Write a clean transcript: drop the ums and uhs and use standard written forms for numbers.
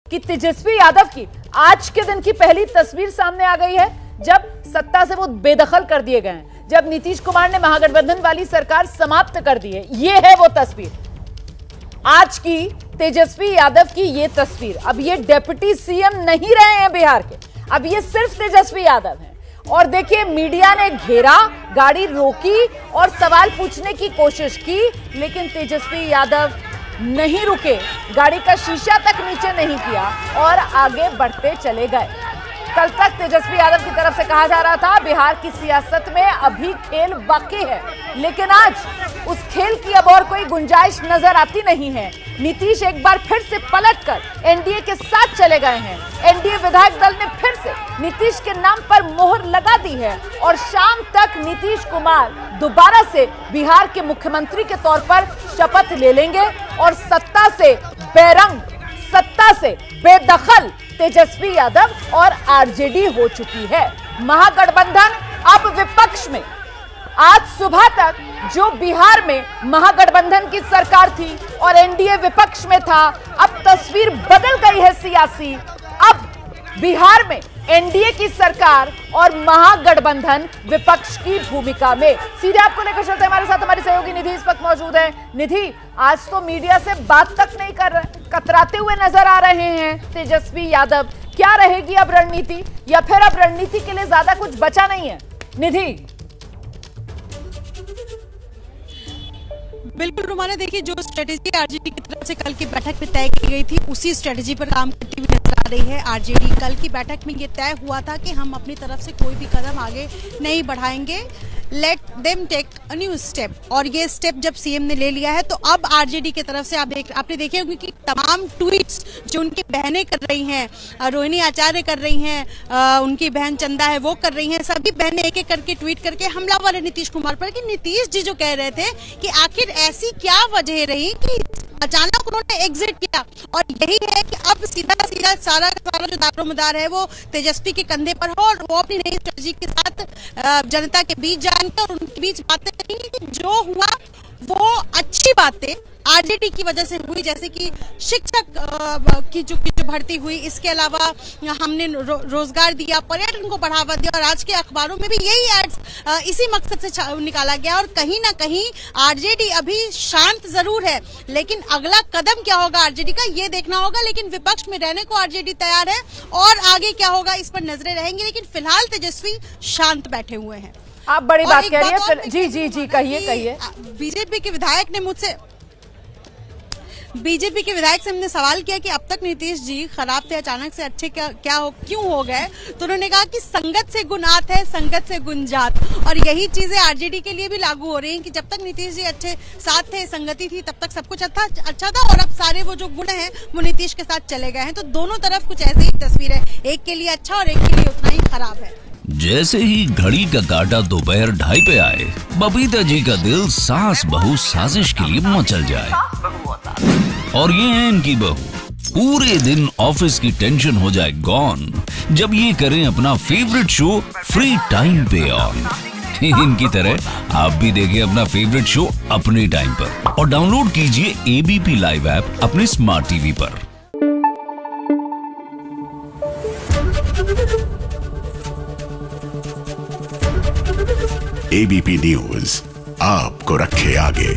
कि तेजस्वी यादव की आज के दिन की पहली तस्वीर सामने आ गई है, जब सत्ता से वो बेदखल कर दिए गए हैं, जब नीतीश कुमार ने महागठबंधन वाली सरकार समाप्त कर दी है। ये है वो तस्वीर, आज की तेजस्वी यादव की ये तस्वीर। अब ये डिप्टी सीएम नहीं रहे हैं बिहार के, अब ये सिर्फ तेजस्वी यादव हैं। और देखिए, मीडिया ने घेरा, गाड़ी रोकी और सवाल पूछने की कोशिश की, लेकिन तेजस्वी यादव नहीं रुके, गाड़ी का शीशा तक नीचे नहीं किया और आगे बढ़ते चले गए। कल तक तेजस्वी यादव की तरफ से कहा जा रहा था बिहार की सियासत में अभी खेल बाकी है, लेकिन आज उस खेल की अब और कोई गुंजाइश नजर आती नहीं है। नीतीश एक बार फिर से पलटकर एनडीए के साथ चले गए हैं। एनडीए विधायक दल ने फिर से नीतीश के नाम पर मोहर लगा दी है और शाम तक नीतीश कुमार दोबारा से बिहार के मुख्यमंत्री के तौर पर शपथ ले लेंगे और सत्ता से बेरंग, सत्ता से बेदखल तेजस्वी यादव और आरजेडी हो चुकी है। महागठबंधन अब विपक्ष में। आज सुबह तक जो बिहार में महागठबंधन की सरकार थी और एनडीए विपक्ष में था, अब तस्वीर बदल गई है सियासी। अब बिहार में एनडीए की सरकार और महागठबंधन विपक्ष की भूमिका में। सीधे आपको लेकर चलते हैं, हमारे साथ हमारी सहयोगी निधि इस वक्त मौजूद है। निधि, आज तो मीडिया से बात तक नहीं कर रहे, कतराते हुए नजर आ रहे हैं तेजस्वी यादव। क्या रहेगी अब रणनीति, या फिर अब रणनीति के लिए ज्यादा कुछ बचा नहीं है? निधि। बिल्कुल रुमाना, देखिए जो स्ट्रेटेजी आरजेडी की तरफ से कल की बैठक में तय की गई थी, उसी स्ट्रेटेजी पर काम करती हुई नजर आ रही है आरजेडी। कल की बैठक में ये तय हुआ था कि हम अपनी तरफ से कोई भी कदम आगे नहीं बढ़ाएंगे, let them take a new step. और ये स्टेप जब सीएम ने ले लिया है, तो अब आरजेडी की तरफ से आपने देखे होंगे कि तमाम ट्वीट्स जो उनकी बहनें कर रही हैं, रोहिणी आचार्य कर रही हैं, उनकी बहन चंदा है वो कर रही हैं, सभी बहनें एक एक करके ट्वीट करके हमलावर है नीतीश कुमार पर कि नीतीश जी जो कह रहे थे कि आखिर ऐसी क्या वजह रही कि अचानक उन्होंने एग्जिट किया। और यही है कि अब सीधा सीधा सारा जो दारोमदार है वो तेजस्वी के कंधे पर हो, और वो अपनी नई स्ट्रेटजी के साथ जनता के बीच जाएंगे और उनके बीच बातें करेंगे कि जो हुआ वो अच्छी बातें आरजेडी की वजह से हुई, जैसे कि शिक्षक की जो भर्ती हुई, इसके अलावा हमने रोजगार दिया, पर्यटन को बढ़ावा दिया, और आज के अखबारों में भी यही एड्स इसी मकसद से निकाला गया। और कहीं ना कहीं आरजेडी अभी शांत जरूर है, लेकिन अगला कदम क्या होगा आरजेडी का ये देखना होगा। लेकिन विपक्ष में रहने को आरजेडी तैयार है और आगे क्या होगा इस पर नजरें रहेंगी, लेकिन फिलहाल तेजस्वी शांत बैठे हुए हैं। आप बड़ी बात कह रही है। जी कहिए। बीजेपी के विधायक से हमने सवाल किया कि अब तक नीतीश जी खराब थे, अचानक से अच्छे क्यों हो गए? तो उन्होंने कहा कि संगत से गुण आत है, संगत से गुण जात। और यही चीजें आरजेडी के लिए भी लागू हो रही हैं कि जब तक नीतीश जी अच्छे साथ थे, संगति थी, तब तक सब कुछ अच्छा था, और अब सारे वो जो गुण हैं वो नीतीश के साथ चले गए हैं। तो दोनों तरफ कुछ ऐसी ही तस्वीर है, एक के लिए अच्छा और एक के लिए उतना ही खराब है। जैसे ही घड़ी का काटा दोपहर 2:30 पे आए, बबीता जी का दिल सास बहू साजिश के लिए मचल जाए। और ये है इनकी बहू, पूरे दिन ऑफिस की टेंशन हो जाए गॉन जब ये करें अपना फेवरेट शो फ्री टाइम पे ऑन। इनकी तरह आप भी देखिए अपना फेवरेट शो अपने टाइम पर और डाउनलोड कीजिए एबीपी लाइव ऐप अपने स्मार्ट टीवी पर। एबीपी न्यूज आपको रखे आगे।